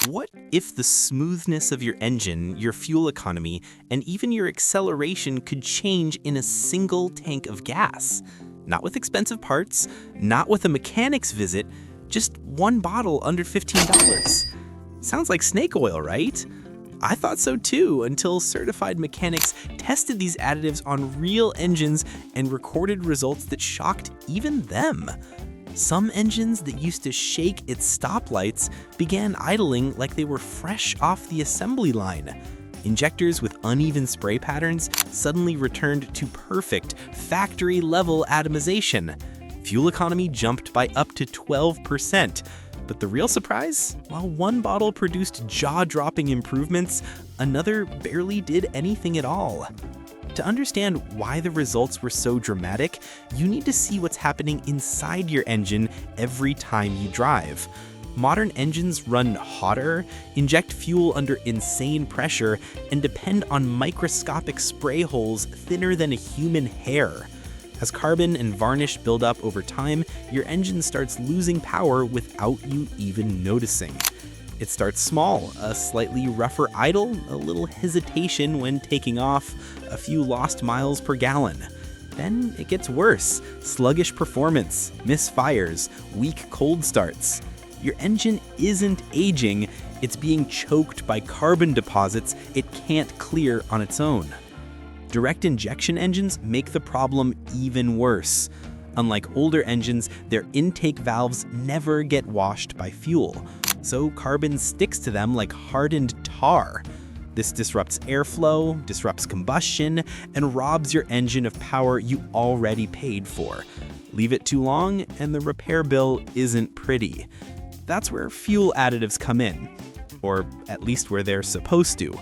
What if the smoothness of your engine, your fuel economy, and even your acceleration could change in a single tank of gas? Not with expensive parts, not with a mechanic's visit, just one bottle under $15. Sounds like snake oil, right? I thought so too, until certified mechanics tested these additives on real engines and recorded results that shocked even them. Some engines that used to shake its stoplights began idling like they were fresh off the assembly line. Injectors with uneven spray patterns suddenly returned to perfect, factory-level atomization. Fuel economy jumped by up to 12%. But the real surprise? While one bottle produced jaw-dropping improvements, another barely did anything at all. To understand why the results were so dramatic, you need to see what's happening inside your engine every time you drive. Modern engines run hotter, inject fuel under insane pressure, and depend on microscopic spray holes thinner than a human hair. As carbon and varnish build up over time, your engine starts losing power without you even noticing. It starts small, a slightly rougher idle, a little hesitation when taking off, a few lost miles per gallon. Then it gets worse, sluggish performance, misfires, weak cold starts. Your engine isn't aging, it's being choked by carbon deposits it can't clear on its own. Direct injection engines make the problem even worse. Unlike older engines, their intake valves never get washed by fuel, so carbon sticks to them like hardened tar. This disrupts airflow, disrupts combustion, and robs your engine of power you already paid for. Leave it too long, and the repair bill isn't pretty. That's where fuel additives come in, or at least where they're supposed to.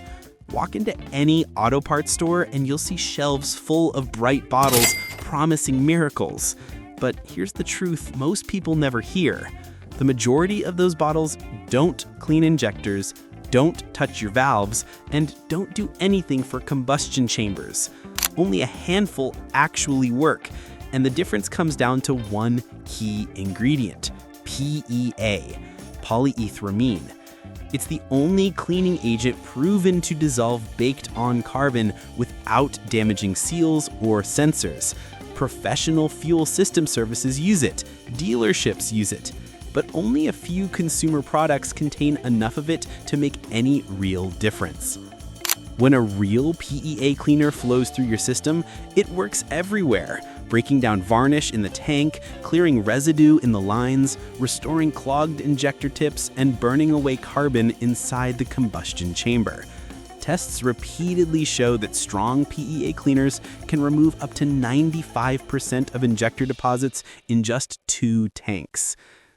Walk into any auto parts store and you'll see shelves full of bright bottles promising miracles. But here's the truth most people never hear. The majority of those bottles don't clean injectors, don't touch your valves, and don't do anything for combustion chambers. Only a handful actually work, and the difference comes down to one key ingredient: PEA, polyetheramine. It's the only cleaning agent proven to dissolve baked-on carbon without damaging seals or sensors. Professional fuel system services use it, dealerships use it, but only a few consumer products contain enough of it to make any real difference. When a real PEA cleaner flows through your system, it works everywhere, breaking down varnish in the tank, clearing residue in the lines, restoring clogged injector tips, and burning away carbon inside the combustion chamber. Tests repeatedly show that strong PEA cleaners can remove up to 95% of injector deposits in just 2 tanks.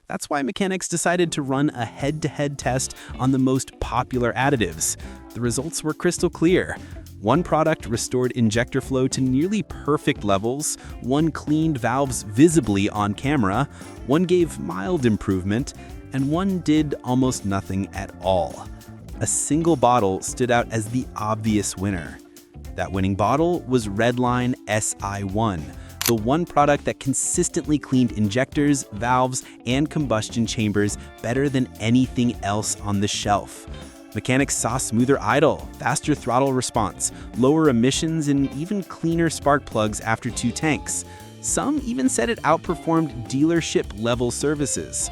That's why mechanics decided to run a head-to-head test on the most popular additives. The results were crystal clear. One product restored injector flow to nearly perfect levels, one cleaned valves visibly on camera, one gave mild improvement, and one did almost nothing at all. A single bottle stood out as the obvious winner. That winning bottle was Redline SI1, the one product that consistently cleaned injectors, valves, and combustion chambers better than anything else on the shelf. Mechanics saw smoother idle, faster throttle response, lower emissions, and even cleaner spark plugs after 2 tanks. Some even said it outperformed dealership-level services.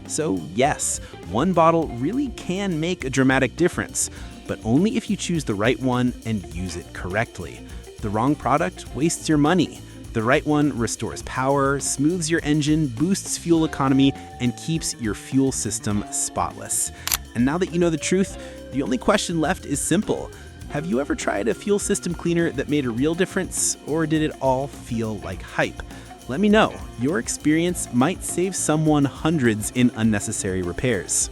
So yes, one bottle really can make a dramatic difference, but only if you choose the right one and use it correctly. The wrong product wastes your money. The right one restores power, smooths your engine, boosts fuel economy, and keeps your fuel system spotless. And now that you know the truth, the only question left is simple. Have you ever tried a fuel system cleaner that made a real difference, or did it all feel like hype? Let me know. Your experience might save someone hundreds in unnecessary repairs.